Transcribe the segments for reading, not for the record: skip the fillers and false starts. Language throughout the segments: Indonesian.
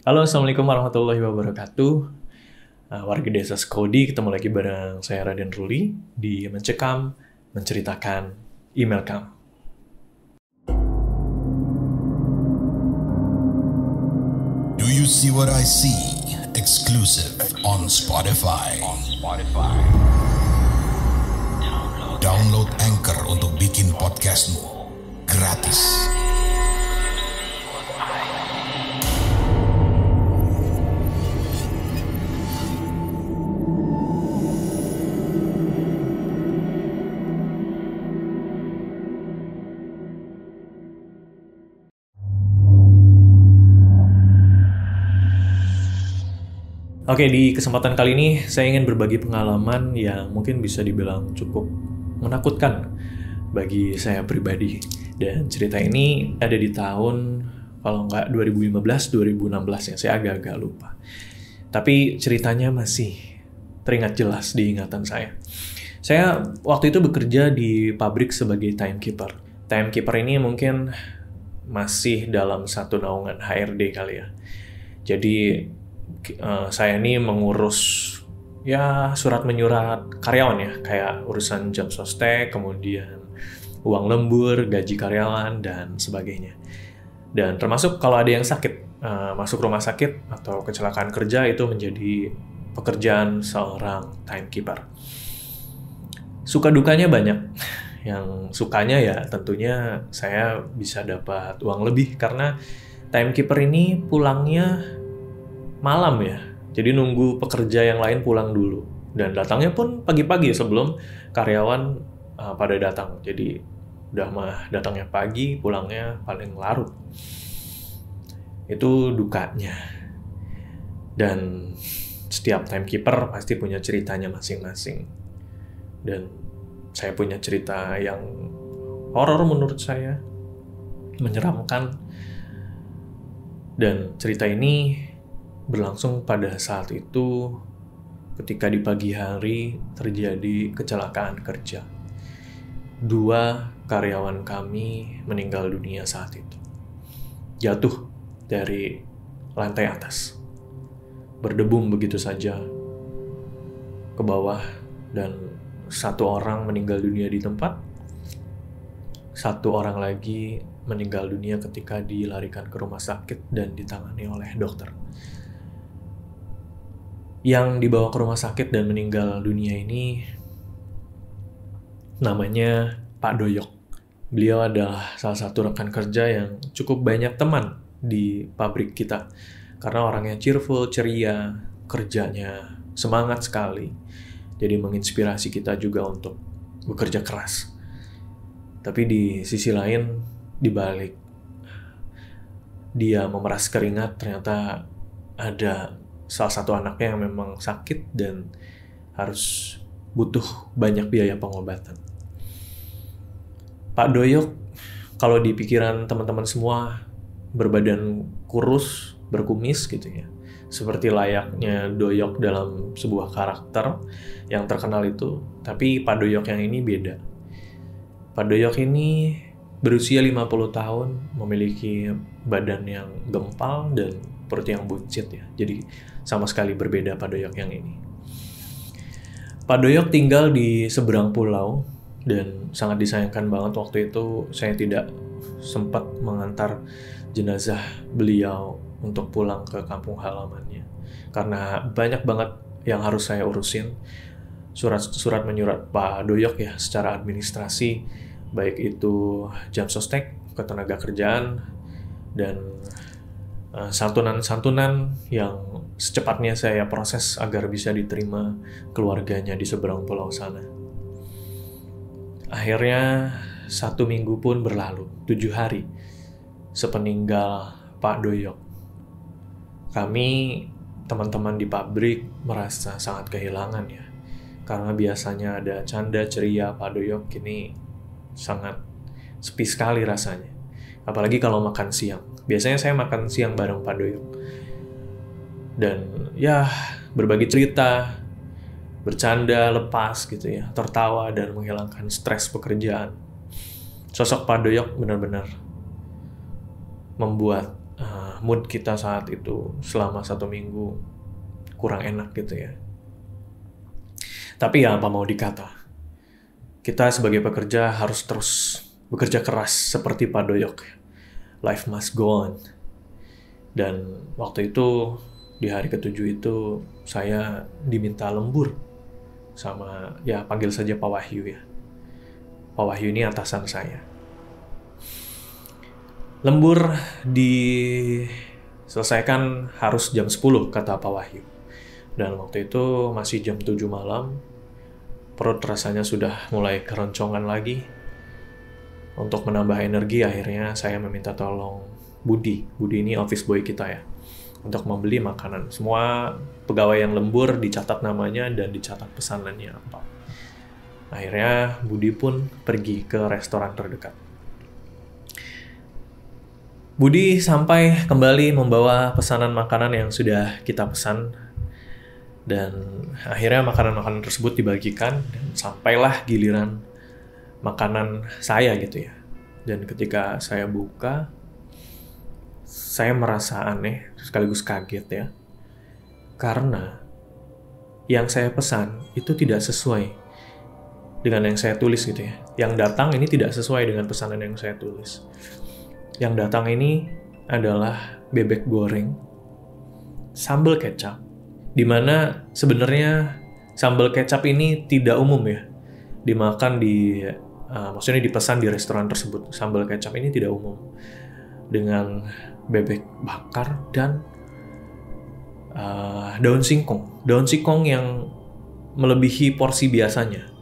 Halo, Assalamualaikum warahmatullahi wabarakatuh. Warga desa Skodi, ketemu lagi bareng saya Raden Ruli di Mencekam, Menceritakan Email Kam. Do you see what I see? Exclusive on Spotify. Download Anchor untuk bikin podcastmu gratis. Oke, di kesempatan kali ini saya ingin berbagi pengalaman yang mungkin bisa dibilang cukup menakutkan bagi saya pribadi. Dan cerita ini ada di tahun, kalau nggak 2015-2016 ya, saya agak-agak lupa. Tapi ceritanya masih teringat jelas di ingatan saya. Saya waktu itu bekerja di pabrik sebagai timekeeper. Timekeeper ini mungkin masih dalam satu naungan HRD kali ya. Jadi saya ini mengurus ya surat menyurat karyawan ya, kayak urusan jam sostek, kemudian uang lembur, gaji karyawan, dan sebagainya. Dan termasuk kalau ada yang sakit, masuk rumah sakit atau kecelakaan kerja, itu menjadi pekerjaan seorang timekeeper. Suka dukanya banyak. Yang sukanya ya tentunya saya bisa dapat uang lebih karena timekeeper ini pulangnya malam ya, jadi nunggu pekerja yang lain pulang dulu. Dan datangnya pun pagi-pagi sebelum karyawan pada datang. Jadi udah mah datangnya pagi, pulangnya paling larut. Itu dukanya. Dan setiap timekeeper pasti punya ceritanya masing-masing. Dan saya punya cerita yang horor menurut saya, menyeramkan. Dan cerita ini berlangsung pada saat itu ketika di pagi hari terjadi kecelakaan kerja. 2 karyawan kami meninggal dunia saat itu. Jatuh dari lantai atas. Berdebum begitu saja ke bawah, dan 1 orang meninggal dunia di tempat. 1 orang lagi meninggal dunia ketika dilarikan ke rumah sakit dan ditangani oleh dokter. Yang dibawa ke rumah sakit dan meninggal dunia ini namanya Pak Doyok. Beliau adalah salah satu rekan kerja yang cukup banyak teman di pabrik kita. Karena orangnya cheerful, ceria, kerjanya semangat sekali. Jadi menginspirasi kita juga untuk bekerja keras. Tapi di sisi lain, di balik dia memeras keringat, ternyata ada salah satu anaknya yang memang sakit dan harus butuh banyak biaya pengobatan. Pak Doyok, kalau di pikiran teman-teman semua, berbadan kurus, berkumis gitu ya. Seperti layaknya Doyok dalam sebuah karakter yang terkenal itu. Tapi Pak Doyok yang ini beda. Pak Doyok ini berusia 50 tahun, memiliki badan yang gempal dan perut yang buncit ya. Jadi sama sekali berbeda Pak Doyok yang ini. Pak Doyok tinggal di seberang pulau dan sangat disayangkan banget waktu itu saya tidak sempat mengantar jenazah beliau untuk pulang ke kampung halamannya. Karena banyak banget yang harus saya urusin. Surat menyurat Pak Doyok ya secara administrasi, baik itu jam sostek, ketenaga kerjaan, dan santunan-santunan yang secepatnya saya proses agar bisa diterima keluarganya di seberang pulau sana. Akhirnya 1 minggu pun berlalu, 7 hari sepeninggal Pak Doyok. Kami, teman-teman di pabrik, merasa sangat kehilangan ya. Karena biasanya ada canda ceria Pak Doyok, kini sangat sepi sekali rasanya. Apalagi kalau makan siang. Biasanya saya makan siang bareng Pak Doyok. Dan ya berbagi cerita, bercanda, lepas gitu ya, tertawa dan menghilangkan stres pekerjaan. Sosok Pak Doyok benar-benar membuat mood kita saat itu selama 1 minggu kurang enak gitu ya. Tapi ya apa mau dikata, kita sebagai pekerja harus terus bekerja keras seperti Pak Doyok. Life must go on. Dan waktu itu, di hari ke-7 itu, saya diminta lembur sama, ya panggil saja Pak Wahyu ya. Pak Wahyu ini atasan saya. Lembur diselesaikan harus jam 10, kata Pak Wahyu. Dan waktu itu masih jam 7 malam, perut rasanya sudah mulai keroncongan lagi. Untuk menambah energi, akhirnya saya meminta tolong Budi ini office boy kita ya, untuk membeli makanan. Semua pegawai yang lembur dicatat namanya dan dicatat pesanannya apa. Akhirnya Budi pun pergi ke restoran terdekat. Budi sampai kembali membawa pesanan makanan yang sudah kita pesan. Dan akhirnya makanan-makanan tersebut dibagikan dan sampailah giliran makanan saya gitu ya. Dan ketika saya buka, saya merasa aneh sekaligus kaget ya. Karena yang saya pesan itu tidak sesuai dengan yang saya tulis gitu ya. Yang datang ini tidak sesuai dengan pesanan yang saya tulis. Yang datang ini adalah bebek goreng, sambal kecap, di mana sebenarnya sambal kecap ini tidak umum ya dimakan maksudnya dipesan di restoran tersebut. Sambal kecap ini tidak umum, dengan bebek bakar dan daun singkong yang melebihi porsi biasanya.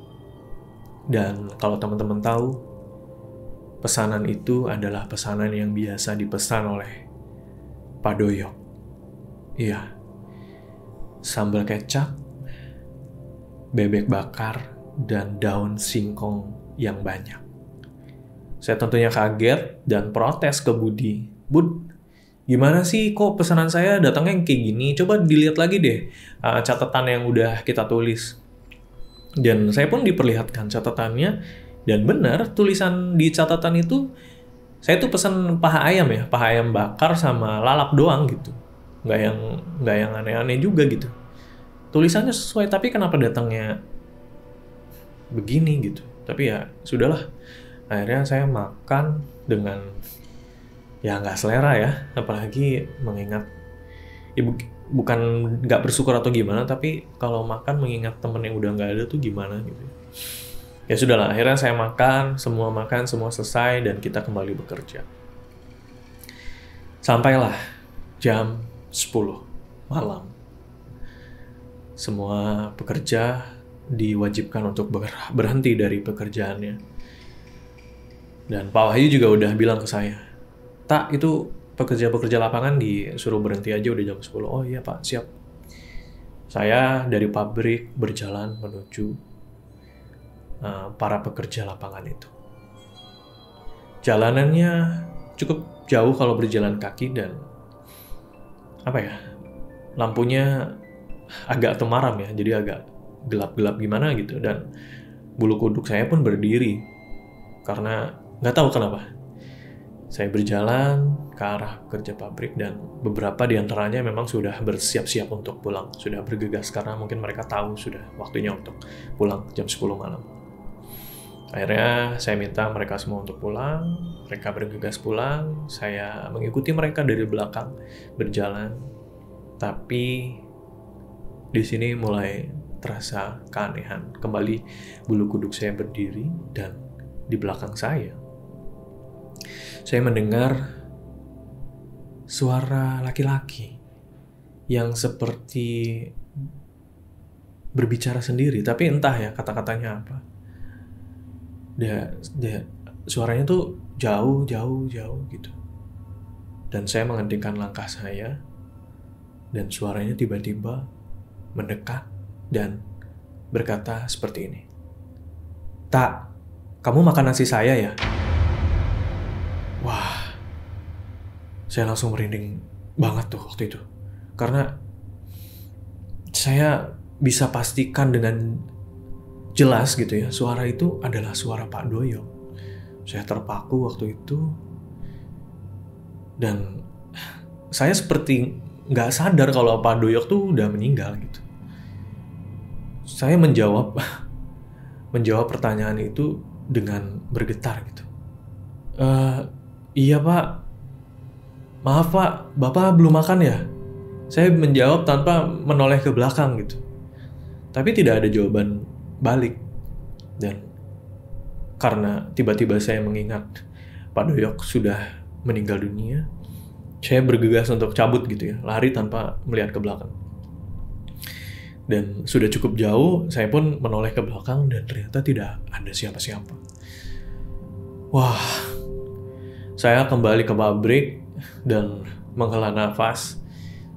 Dan kalau teman-teman tahu, pesanan itu adalah pesanan yang biasa dipesan oleh Pak Doyok. Iya, sambal kecap, bebek bakar, dan daun singkong yang banyak. Saya tentunya kaget dan protes ke Budi. Bud, gimana sih kok pesanan saya datangnya kayak gini? Coba dilihat lagi deh catatan yang udah kita tulis. Dan saya pun diperlihatkan catatannya. Dan benar, tulisan di catatan itu, saya tuh pesan paha ayam ya, paha ayam bakar sama lalap doang gitu. Nggak yang aneh-aneh juga gitu. Tulisannya sesuai, tapi kenapa datangnya begini gitu. Tapi ya, sudahlah. Akhirnya saya makan dengan, ya nggak selera ya. Apalagi mengingat, bukan nggak bersyukur atau gimana, tapi kalau makan mengingat temen yang udah nggak ada tuh gimana gitu. Ya sudahlah, akhirnya saya makan, semua selesai, dan kita kembali bekerja. Sampailah jam 10 malam. Semua pekerja diwajibkan untuk berhenti dari pekerjaannya. Dan Pak Wahyu juga udah bilang ke saya, "Tak, itu pekerja-pekerja lapangan disuruh berhenti aja udah jam 10. Oh iya Pak, siap. Saya dari pabrik berjalan menuju para pekerja lapangan itu. Jalanannya cukup jauh kalau berjalan kaki dan lampunya agak temaram ya, jadi agak gelap-gelap gimana gitu, dan bulu kuduk saya pun berdiri karena nggak tahu kenapa. Saya berjalan ke arah kerja pabrik dan beberapa di antaranya memang sudah bersiap-siap untuk pulang, sudah bergegas karena mungkin mereka tahu sudah waktunya untuk pulang jam 10 malam. Akhirnya saya minta mereka semua untuk pulang, mereka bergegas pulang, saya mengikuti mereka dari belakang berjalan. Tapi di sini mulai terasa keanehan. Kembali bulu kuduk saya berdiri dan di belakang saya mendengar suara laki-laki yang seperti berbicara sendiri, tapi entah ya kata-katanya apa. Suaranya tuh jauh gitu. Dan saya menghentikan langkah saya, dan suaranya tiba-tiba mendekat dan berkata seperti ini. "Tak, kamu makan nasi saya ya?" Wah, saya langsung merinding banget tuh waktu itu. Karena saya bisa pastikan dengan jelas gitu ya, suara itu adalah suara Pak Doyok. Saya terpaku waktu itu, dan saya seperti nggak sadar kalau Pak Doyok tuh udah meninggal gitu. Saya menjawab pertanyaan itu dengan bergetar gitu. Iya Pak, maaf Pak, Bapak belum makan ya? Saya menjawab tanpa menoleh ke belakang gitu. Tapi tidak ada jawaban balik. Dan karena tiba-tiba saya mengingat Pak Doyok sudah meninggal dunia, saya bergegas untuk cabut gitu ya, lari tanpa melihat ke belakang. Dan sudah cukup jauh, saya pun menoleh ke belakang dan ternyata tidak ada siapa-siapa. Wah, saya kembali ke pabrik dan menghela nafas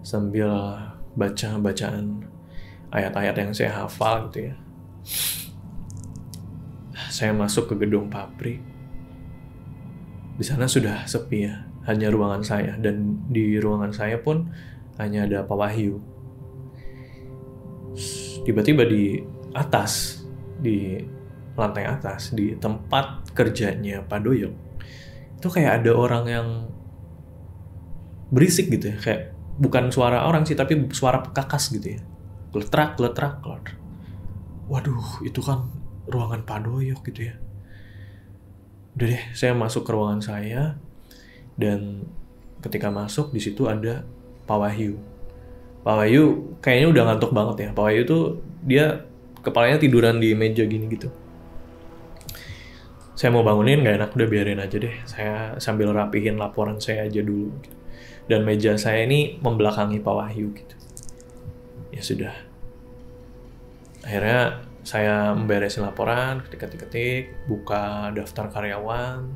sambil baca bacaan ayat-ayat yang saya hafal gitu ya. Saya masuk ke gedung pabrik. Di sana sudah sepi ya, hanya ruangan saya, dan di ruangan saya pun hanya ada Pak Wahyu. Tiba-tiba di atas, di lantai atas, di tempat kerjanya Pak Doyok, itu kayak ada orang yang berisik gitu ya, kayak bukan suara orang sih, tapi suara kakas gitu ya, gletrak. Waduh, itu kan ruangan Pak Doyok gitu ya. Udah deh, saya masuk ke ruangan saya, dan ketika masuk di situ ada Pak Wahyu. Pak Wahyu kayaknya udah ngantuk banget ya. Pak Wahyu tuh dia kepalanya tiduran di meja gini gitu. Saya mau bangunin nggak enak, udah biarin aja deh. Saya sambil rapihin laporan saya aja dulu. Gitu. Dan meja saya ini membelakangi Pak Wahyu gitu. Ya sudah. Akhirnya saya memberesin laporan, ketik-ketik, buka daftar karyawan,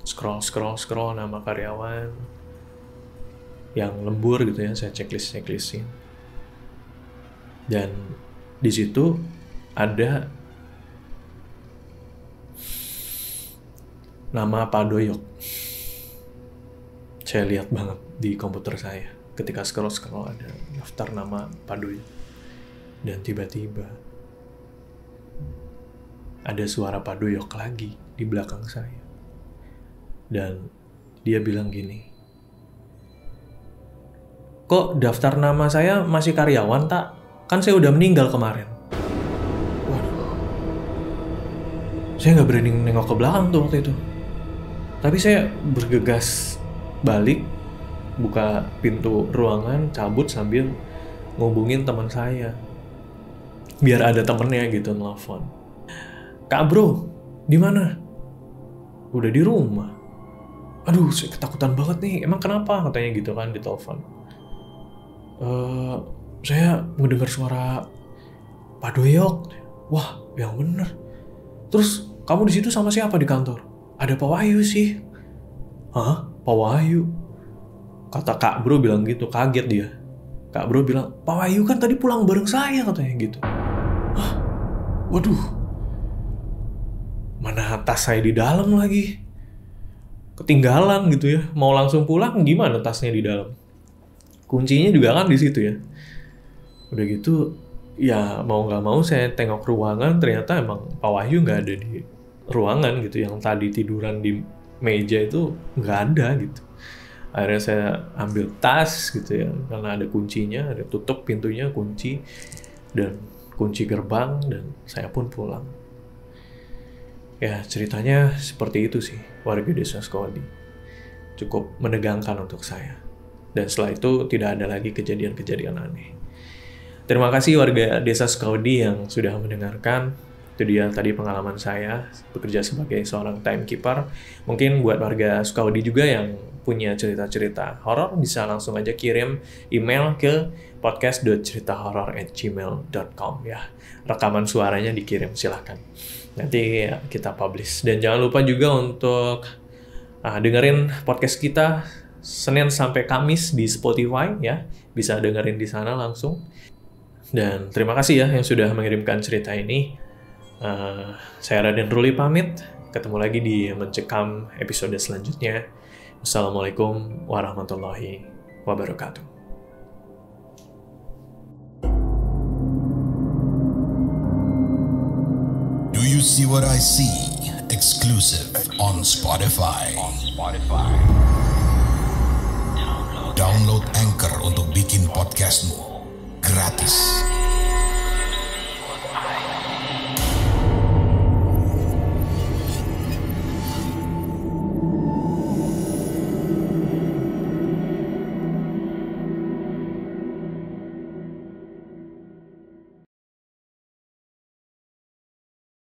scroll nama karyawan yang lembur gitu ya, saya checklist-checklistin. Dan di situ ada nama Pak Doyok. Saya lihat banget di komputer saya ketika scroll ada daftar nama Pak Doyok. Dan tiba-tiba ada suara Pak Doyok lagi di belakang saya. Dan dia bilang gini, "Kok daftar nama saya masih karyawan, tak? Kan saya udah meninggal kemarin." Waduh. Saya nggak berani nengok ke belakang tuh waktu itu. Tapi saya bergegas balik, buka pintu ruangan, cabut sambil ngubungin teman saya. Biar ada temennya gitu nelfon. "Kak bro, di mana?" "Udah di rumah." "Aduh, saya ketakutan banget nih. Emang kenapa?" katanya gitu kan di telepon. Saya mendengar suara Pak Doyok." "Wah, yang bener. Terus kamu di situ sama siapa di kantor?" "Ada Pak Wahyu sih." "Hah? Pak Wahyu?" Kata Kak Bro bilang gitu, kaget dia. Kak Bro bilang, "Pak Wahyu kan tadi pulang bareng saya," katanya gitu. Hah? Waduh. Mana tas saya di dalam lagi? Ketinggalan gitu ya. Mau langsung pulang gimana tasnya di dalam? Kuncinya juga kan di situ ya. Udah gitu, ya mau nggak mau saya tengok ruangan, ternyata emang Pak Wahyu nggak ada di ruangan gitu. Yang tadi tiduran di meja itu nggak ada gitu. Akhirnya saya ambil tas gitu ya, karena ada kuncinya, ada tutup pintunya, kunci, dan kunci gerbang, dan saya pun pulang. Ya ceritanya seperti itu sih, warga desa Sukawadi. Cukup menegangkan untuk saya. Dan setelah itu tidak ada lagi kejadian-kejadian aneh. Terima kasih warga desa Sukawadi yang sudah mendengarkan. Itu dia tadi pengalaman saya bekerja sebagai seorang timekeeper. Mungkin buat warga Sukawadi juga yang punya cerita-cerita horor bisa langsung aja kirim email ke podcast.ceritahoror@gmail.com ya. Rekaman suaranya dikirim, silahkan. Nanti kita publish. Dan jangan lupa juga untuk dengerin podcast kita Senin sampai Kamis di Spotify ya. Bisa dengerin di sana langsung. Dan terima kasih ya yang sudah mengirimkan cerita ini. Saya Raden Ruli pamit. Ketemu lagi di Mencekam episode selanjutnya. Assalamualaikum warahmatullahi wabarakatuh. Do you see what I see? Exclusive on Spotify. Download Anchor untuk bikin podcastmu gratis.